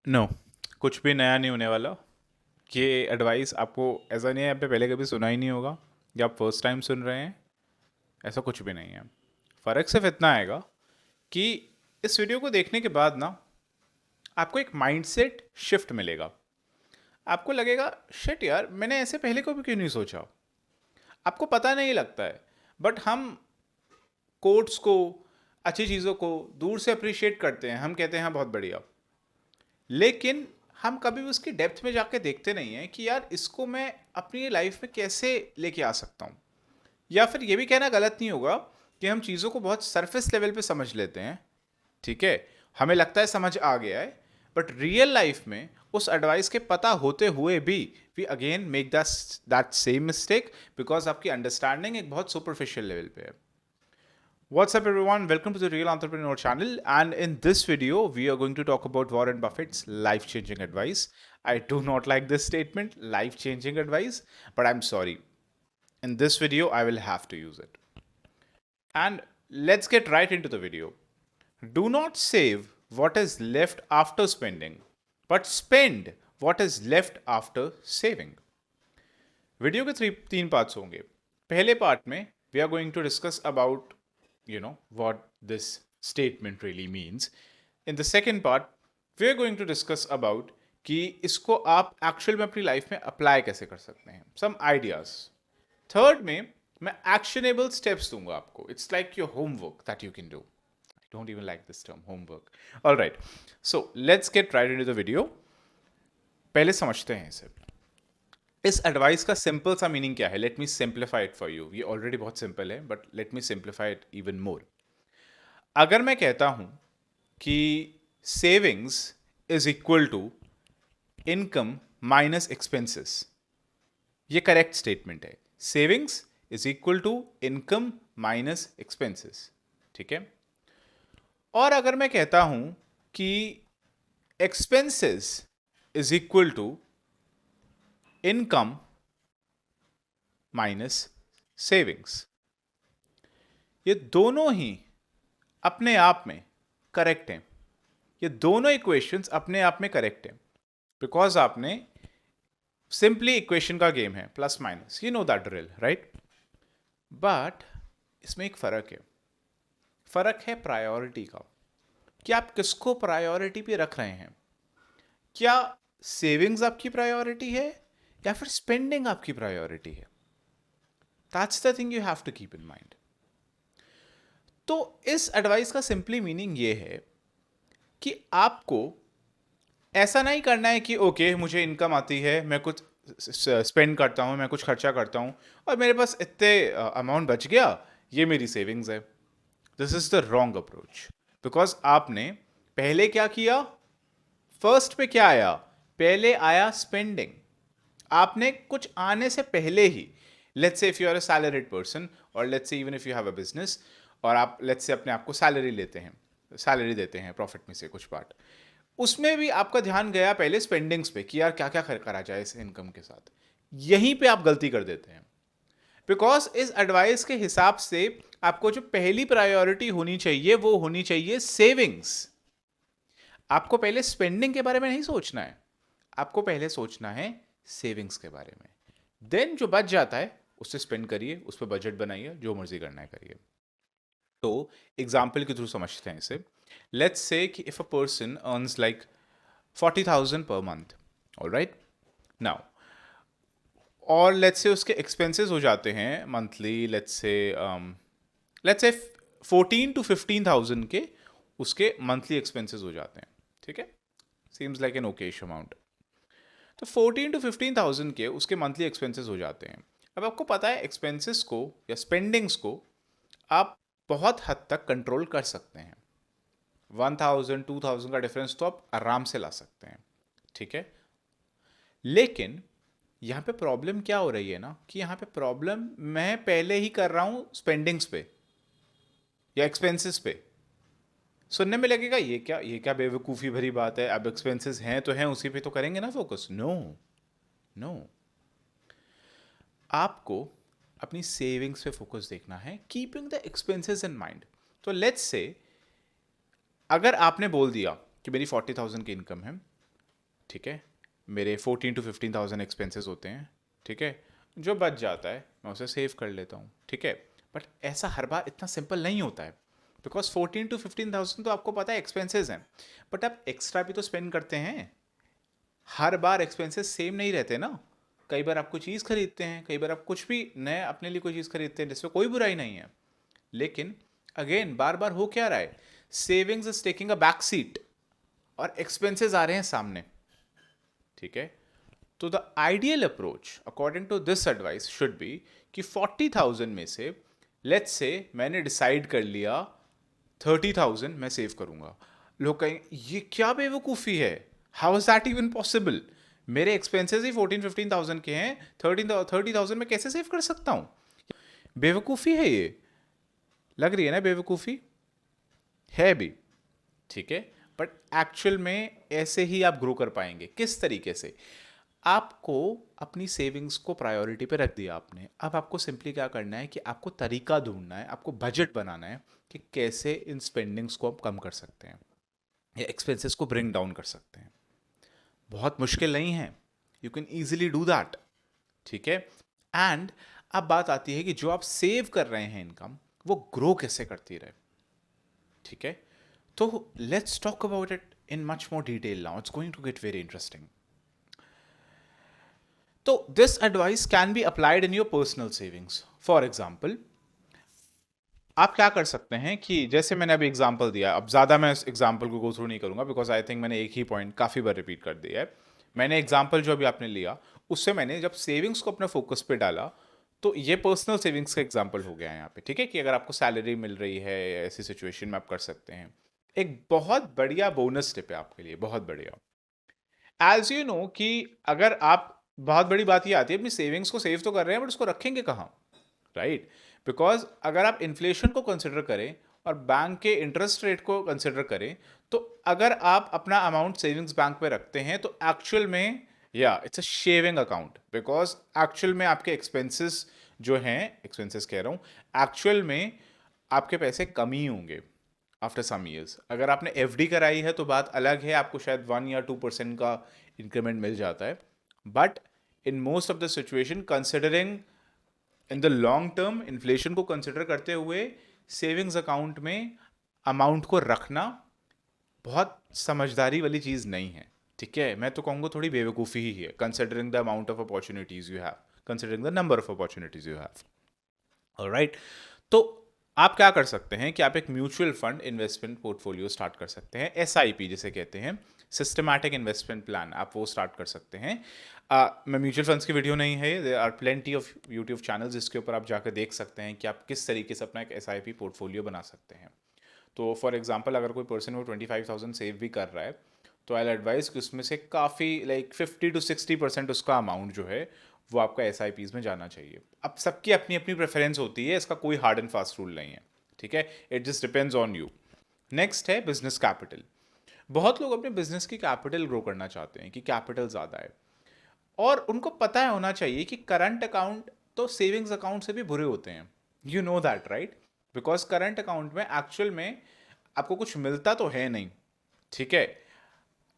No, कुछ भी नया नहीं होने वाला। ये एडवाइस आपको ऐसा नहीं है, आपने पहले कभी सुना ही नहीं होगा या आप फर्स्ट टाइम सुन रहे हैं। ऐसा कुछ भी नहीं है। फ़र्क सिर्फ इतना आएगा कि इस वीडियो को देखने के बाद ना आपको एक माइंडसेट शिफ्ट मिलेगा। आपको लगेगा शिट यार, मैंने ऐसे पहले कभी क्यों नहीं सोचा। आपको पता नहीं लगता है, बट हम कोट्स को, अच्छी चीज़ों को दूर से अप्रिशिएट करते हैं। हम कहते हैं हाँ बहुत बढ़िया, लेकिन हम कभी भी उसकी डेप्थ में जाके देखते नहीं हैं कि यार इसको मैं अपनी लाइफ में कैसे लेके आ सकता हूँ। या फिर ये भी कहना गलत नहीं होगा कि हम चीज़ों को बहुत सरफेस लेवल पे समझ लेते हैं। ठीक है, हमें लगता है समझ आ गया है, बट रियल लाइफ में उस एडवाइस के पता होते हुए भी we again make that same mistake, because आपकी अंडरस्टैंडिंग एक बहुत सुपरफिशियल लेवल पे है। What's up, everyone? Welcome to the Real Entrepreneur channel. And in this video, we are going to talk about Warren Buffett's life changing advice. I do not like this statement, life changing advice, but I'm sorry. In this video, I will have to use it. And let's get right into the video. Do not save what is left after spending, but spend what is left after saving. Video के तीन parts होंगे। पहले part में we are going to discuss about what this statement really means. In the second part, we are going to discuss about कि इसको आप actual में अपनी लाइफ में अप्लाई कैसे कर सकते हैं, सम आइडियाज। थर्ड में मैं एक्शनेबल स्टेप्स दूंगा आपको। It's like your homework that you can do. I don't even like this term homework. Alright, so let's get right into the video. पहले समझते हैं इसे। इस एडवाइस का सिंपल सा मीनिंग क्या है? Let me simplify it for you. ये ऑलरेडी बहुत सिंपल है, but let me simplify it even more. अगर मैं कहता हूं कि savings is equal to income minus expenses, ये करेक्ट स्टेटमेंट है। Savings is equal to income minus expenses, ठीक है। और अगर मैं कहता हूं कि expenses is equal to income minus savings, ये दोनों ही अपने आप में करेक्ट हैं। ये दोनों इक्वेशंस अपने आप में करेक्ट हैं, बिकॉज आपने सिंपली इक्वेशन का गेम है, plus minus, you know that drill, right. But इसमें एक फर्क है। फर्क है प्रायोरिटी का, कि आप किसको प्रायोरिटी पे रख रहे हैं। क्या सेविंग्स आपकी प्रायोरिटी है या फिर स्पेंडिंग आपकी प्रायोरिटी है? That's the thing you have to keep in mind. तो इस एडवाइस का सिंपली मीनिंग ये है कि आपको ऐसा नहीं करना है कि ओके मुझे इनकम आती है, मैं कुछ स्पेंड करता हूँ, मैं कुछ खर्चा करता हूँ और मेरे पास इतने अमाउंट बच गया, ये मेरी सेविंग्स है। This is the wrong approach, because आपने पहले क्या किया? फर्स्ट पे क्या आया? पहले आया स्पेंडिंग। आपने कुछ आने से पहले ही, let's say if you are a salaried person, और let's say even if you have a business, और आप लेट्स से अपने आप को सैलरी लेते हैं, सैलरी देते हैं प्रॉफिट में से कुछ पार्ट, उसमें भी आपका ध्यान गया पहले स्पेंडिंग्स पे कि यार क्या क्या करा जाए इस इनकम के साथ। यहीं पे आप गलती कर देते हैं, बिकॉज इस एडवाइस के हिसाब से आपको जो पहली प्रायोरिटी होनी चाहिए वो होनी चाहिए सेविंग्स। आपको पहले स्पेंडिंग के बारे में नहीं सोचना है, आपको पहले सोचना है सेविंग्स के बारे में। देन जो बच जाता है उससे स्पेंड करिए, उस पर बजट बनाइए, जो मर्जी करना है करिए। तो एग्जाम्पल के थ्रू समझते हैं इसे। लेट्स से कि if a person earns like 40,000 per month, all right now, और लेट्स से उसके एक्सपेंसेस हो जाते हैं मंथली, लेट्स से 14 to 15,000 के उसके मंथली एक्सपेंसेस हो जाते हैं, ठीक है। Seems like an Okesh amount. तो 14 to 15,000 के उसके मंथली एक्सपेंसेस हो जाते हैं। अब आपको पता है एक्सपेंसेस को या स्पेंडिंग्स को आप बहुत हद तक कंट्रोल कर सकते हैं। 1,000 2,000 का डिफरेंस तो आप आराम से ला सकते हैं, ठीक है। लेकिन यहाँ पे प्रॉब्लम क्या हो रही है ना, कि यहाँ पे प्रॉब्लम मैं पहले ही कर रहा हूँ स्पेंडिंग्स पे या एक्सपेंसेस पे। सुनने में लगेगा ये क्या बेवकूफ़ी भरी बात है, अब एक्सपेंसेस हैं तो हैं, उसी पे तो करेंगे ना फोकस। नो नो, आपको अपनी सेविंग्स पे फोकस देखना है, keeping the expenses in mind. तो लेट्स से अगर आपने बोल दिया कि मेरी 40,000 की इनकम है ठीक है, मेरे 14 to 15,000 एक्सपेंसेस होते हैं, ठीक है, जो बच जाता है मैं उसे सेव कर लेता हूँ, ठीक है। बट ऐसा हर बार इतना सिंपल नहीं होता है, बिकॉज 14 to 15,000 तो आपको पता है एक्सपेंसेस हैं, बट आप एक्स्ट्रा भी तो स्पेंड करते हैं। हर बार एक्सपेंसेस सेम नहीं रहते ना। कई बार आप कोई चीज़ खरीदते हैं, कई बार आप कुछ भी नए अपने लिए कोई चीज़ खरीदते हैं, जिसमें कोई बुराई नहीं है। लेकिन अगेन बार बार हो क्या रहा है, savings is taking a back seat और एक्सपेंसेस आ रहे हैं सामने, ठीक है। तो the ideal approach according to this advice should be कि 40,000 में से लेट्स से मैंने डिसाइड कर लिया 30,000 मैं सेव करूंगा। लोग कहेंगे ये क्या बेवकूफ़ी है, how is that even possible, मेरे एक्सपेंसेस ही 14-15,000 के हैं, 30,000 में कैसे सेव कर सकता हूँ। बेवकूफ़ी है ये, लग रही है ना बेवकूफ़ी, है भी, ठीक है। बट एक्चुअल में ऐसे ही आप ग्रो कर पाएंगे। किस तरीके से, आपको अपनी सेविंग्स को प्रायोरिटी पे रख दिया आपने, अब आपको सिंपली क्या करना है कि आपको तरीका ढूंढना है, आपको बजट बनाना है कि कैसे इन स्पेंडिंग्स को आप कम कर सकते हैं या एक्सपेंसेस को ब्रिंग डाउन कर सकते हैं। बहुत मुश्किल नहीं है, you can easily do that, ठीक है। एंड अब बात आती है कि जो आप सेव कर रहे हैं इनकम, वो ग्रो कैसे करती रहे, ठीक है। तो let's talk about it in much more detail now, it's going to get very interesting. तो this advice can be applied in your personal savings. For example, आप क्या कर सकते हैं कि जैसे मैंने अभी एग्जाम्पल दिया, अब ज़्यादा मैं इस एग्जाम्पल को गो थ्रू नहीं करूंगा, बिकॉज आई थिंक मैंने एक ही पॉइंट काफ़ी बार रिपीट कर दिया है। मैंने एग्जाम्पल जो अभी आपने लिया, उससे मैंने जब सेविंग्स को अपने फोकस पे डाला, तो ये पर्सनल सेविंग्स का एग्जाम्पल हो गया है यहाँ पे, ठीक है, कि अगर आपको सैलरी मिल रही है ऐसी सिचुएशन में आप कर सकते हैं। एक बहुत बढ़िया बोनस टिप है आपके लिए, बहुत बढ़िया। एज यू नो कि अगर आप, बहुत बड़ी बात ये आती है, अपनी सेविंग्स को सेव तो कर रहे हैं बट उसको रखेंगे कहाँ, राइट। बिकॉज अगर आप इन्फ्लेशन को कंसिडर करें और बैंक के इंटरेस्ट रेट को कंसिडर करें, तो अगर आप अपना अमाउंट सेविंग्स बैंक में रखते हैं तो एक्चुअल में, या it's a shaving account, because actual में आपके एक्सपेंसेस जो हैं, एक्सपेंसेस कह रहा हूँ, एक्चुअल में आपके पैसे कम ही होंगे आफ्टर सम ईयर्स। अगर आपने एफडी कराई है तो बात अलग है, आपको शायद 1 या 2% का इंक्रीमेंट मिल जाता है, but in most of the situation, considering in the long term, inflation को कंसिडर करते हुए, सेविंग्स अकाउंट में अमाउंट को रखना बहुत समझदारी वाली चीज़ नहीं है, ठीक है। मैं तो कहूँगा थोड़ी बेवकूफ़ी ही है, considering the amount of opportunities you have, considering the number of opportunities you have, alright. तो आप क्या कर सकते हैं कि आप एक mutual fund investment portfolio start कर सकते हैं, एसआईपी जिसे कहते हैं, सिस्टमैटिक इन्वेस्टमेंट प्लान, आप वो स्टार्ट कर सकते हैं। मैं म्यूचुअल फंड्स की वीडियो नहीं है, there are plenty of YouTube channels जिसके ऊपर आप जाकर देख सकते हैं कि आप किस तरीके से अपना एक एसआईपी पोर्टफोलियो बना सकते हैं। तो फॉर एग्जांपल, अगर कोई पर्सन वो 25,000 सेव भी कर रहा है, तो आई एडवाइस कि उसमें से काफ़ी लाइक 50 to 60% उसका अमाउंट जो है वो आपका एस में जाना चाहिए। अब सबकी अपनी अपनी प्रेफरेंस होती है, इसका कोई हार्ड एंड फास्ट रूल नहीं है, ठीक है, it just depends on you. Next है बिजनेस कैपिटल। बहुत लोग अपने बिजनेस की कैपिटल ग्रो करना चाहते हैं कि कैपिटल ज़्यादा है, और उनको पता है, होना चाहिए कि करंट अकाउंट तो सेविंग्स अकाउंट से भी बुरे होते हैं, you know that right. Because current account में एक्चुअल में आपको कुछ मिलता तो है नहीं, ठीक है।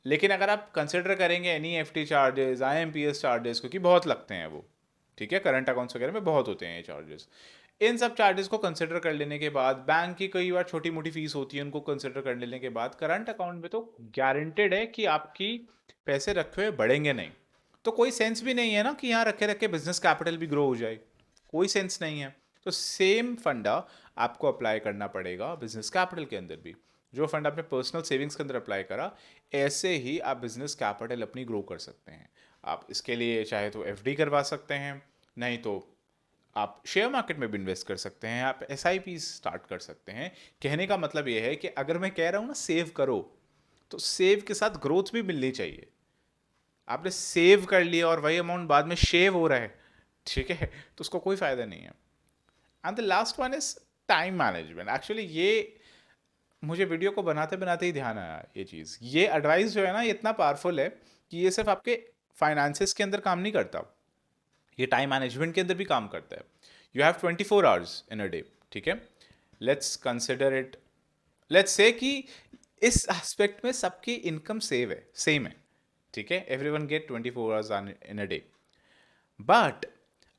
लेकिन अगर आप कंसिडर करेंगे एनईएफटी चार्जेस, आईएमपीएस चार्जेस, क्योंकि बहुत लगते हैं वो, ठीक है, करंट अकाउंट्स वगैरह में बहुत होते हैं ये चार्जेस, इन सब चार्जेस को कंसिडर कर लेने के बाद, बैंक की कई बार छोटी मोटी फीस होती है, उनको कंसिडर कर लेने के बाद, करंट अकाउंट में तो गारंटेड है कि आपकी पैसे रखे हुए बढ़ेंगे नहीं। तो कोई सेंस भी नहीं है ना कि यहाँ रखे रखे बिजनेस कैपिटल भी ग्रो हो जाए, कोई सेंस नहीं है। तो सेम फंडा आपको अप्लाई करना पड़ेगा बिजनेस कैपिटल के अंदर भी। जो फंड आपने पर्सनल सेविंग्स के अंदर अप्लाई करा, ऐसे ही आप बिजनेस कैपिटल अपनी ग्रो कर सकते हैं। आप इसके लिए चाहे तो एफडी करवा सकते हैं, नहीं तो आप शेयर मार्केट में भी इन्वेस्ट कर सकते हैं, आप एसआईपी स्टार्ट कर सकते हैं। कहने का मतलब ये है कि अगर मैं कह रहा हूँ ना सेव करो, तो सेव के साथ ग्रोथ भी मिलनी चाहिए। आपने सेव कर लिया और वही अमाउंट बाद में शेव हो रहा है, ठीक है, तो उसको कोई फायदा नहीं है। And the last one is time management. Actually ये मुझे वीडियो को बनाते बनाते ही ध्यान आया, ये चीज़, ये एडवाइस जो है ना, ये इतना पावरफुल है कि ये सिर्फ आपके फाइनेंसिस के अंदर काम नहीं करता, ये टाइम मैनेजमेंट के अंदर भी काम करता है। You have 24 hours in a day, ठीक है। Let's consider it, let's say कि इस एस्पेक्ट में सबकी इनकम सेव है, सेम है, ठीक है, everyone get 24 hours in a day, but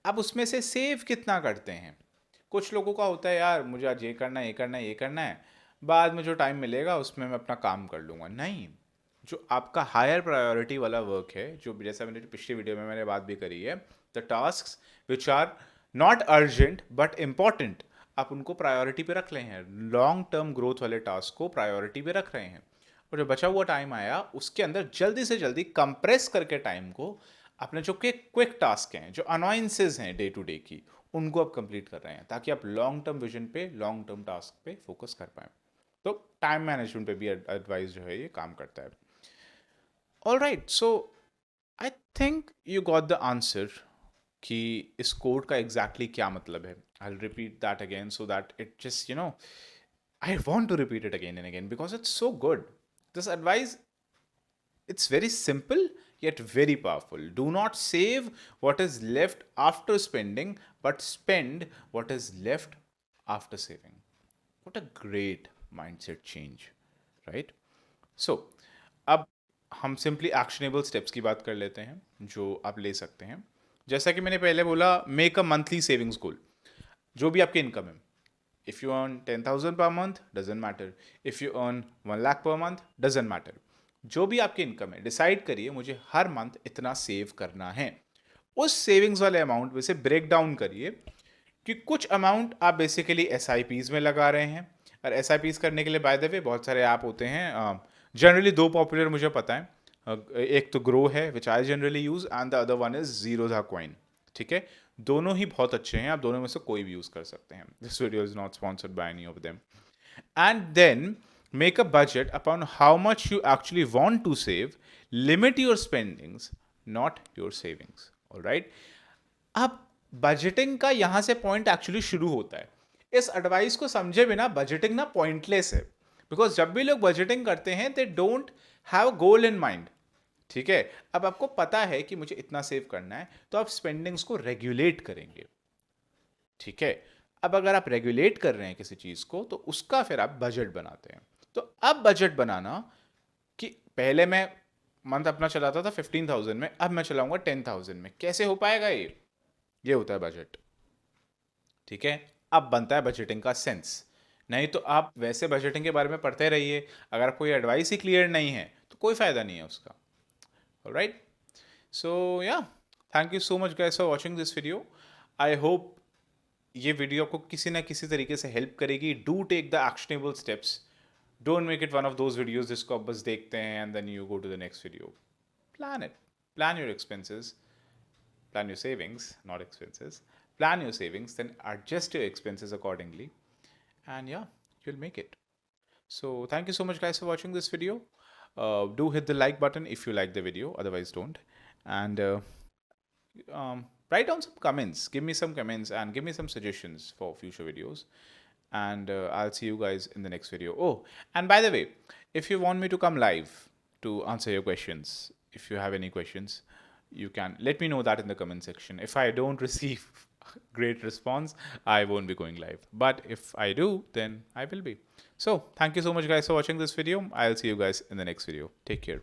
अब उसमें से सेव कितना करते हैं? कुछ लोगों का होता है यार मुझे आज ये करना है, ये करना है, ये करना है, बाद में जो टाइम मिलेगा उसमें मैं अपना काम कर लूँगा। नहीं, जो आपका हायर प्रायोरिटी वाला वर्क है, जो जैसा मैंने पिछली वीडियो में मैंने बात भी करी है, the task which are not urgent but important, आप उनको प्रायोरिटी पे रख रहे हैं, लॉन्ग टर्म ग्रोथ वाले टास्क को प्रायोरिटी पे रख रहे हैं, और जो बचा हुआ टाइम आया उसके अंदर जल्दी से जल्दी कंप्रेस करके टाइम को अपने जो क्विक टास्क हैं, जो अनॉइंसेस हैं डे टू डे की, उनको आप कंप्लीट कर रहे हैं, ताकि आप लॉन्ग टर्म विजन पे, लॉन्ग टर्म टास्क पे फोकस कर पाएँ। तो टाइम मैनेजमेंट पे भी एडवाइस जो है ये काम करता है। All right, so I think you got the answer कि इस कोड का एग्जैक्टली क्या मतलब है। I repeat that again so that it just I want to repeat it again and again because it's so good. This advice, it's very simple yet very powerful. Do not save what is left after spending, but spend what is left after saving. What a great mindset change, right? So, अब हम simply actionable steps की बात कर लेते हैं जो आप ले सकते हैं। जैसा कि मैंने पहले बोला, मेक अ मंथली सेविंग्स गोल। जो भी आपकी इनकम है, if you earn 10,000 per month, doesn't matter. If you earn 1 lakh per month, doesn't matter. जो भी आपकी इनकम है, डिसाइड करिए मुझे हर मंथ इतना सेव करना है। उस सेविंग्स वाले अमाउंट में से ब्रेक डाउन करिए कि कुछ अमाउंट आप बेसिकली एस आई पीज में लगा रहे हैं। और एस आई पीज करने के लिए बाय द वे बहुत सारे ऐप होते हैं, जनरली दो पॉपुलर मुझे पता है। एक तो ग्रो है which I generally use, and the other one is Zerodha Coin. ठीक है, दोनों ही बहुत अच्छे हैं, आप दोनों में से कोई भी यूज कर सकते हैं। This video is not sponsored by any of them. And then make a budget upon how much you actually want to save, limit your spendings, not your savings. Alright, अब बजटिंग का यहां से point actually शुरू होता है। इस advice को समझे बिना बजटिंग ना पॉइंटलेस है, बिकॉज जब भी लोग बजटिंग करते हैं they don't have goal in mind. ठीक है, अब आपको पता है कि मुझे इतना सेव करना है, तो आप स्पेंडिंग्स को रेगुलेट करेंगे। ठीक है, अब अगर आप रेगुलेट कर रहे हैं किसी चीज को, तो उसका फिर आप बजट बनाते हैं। तो अब बजट बनाना कि पहले मैं मंथ अपना चलाता था 15,000 में, अब मैं चलाऊंगा 10,000 में, कैसे हो पाएगा ये होता है बजट। ठीक है, अब बनता है बजटिंग का सेंस। नहीं तो आप वैसे बजटिंग के बारे में पढ़ते रहिए, अगर कोई एडवाइस ही क्लियर नहीं है तो कोई फायदा नहीं है उसका। Alright, so yeah, thank you so much guys for watching this video. I hope ये वीडियो आपको किसी ना किसी तरीके से हेल्प करेगी। Do take the actionable steps, don't make it one of those videos जिसको आप बस देखते हैं and then you go to the next video. Plan it, plan your expenses, plan your savings, not expenses. Plan your savings, then adjust your expenses accordingly, and yeah, you'll make it. So, thank you so much, guys, for watching this video. Do hit the like button if you like the video, otherwise, don't. And write down some comments, give me some comments, and give me some suggestions for future videos. And I'll see you guys in the next video. Oh, and by the way, if you want me to come live to answer your questions, if you have any questions, you can let me know that in the comment section. If I don't receive great response, I won't be going live. But if I do, then I will be. So thank you so much, guys, for watching this video. I'll see you guys in the next video. Take care.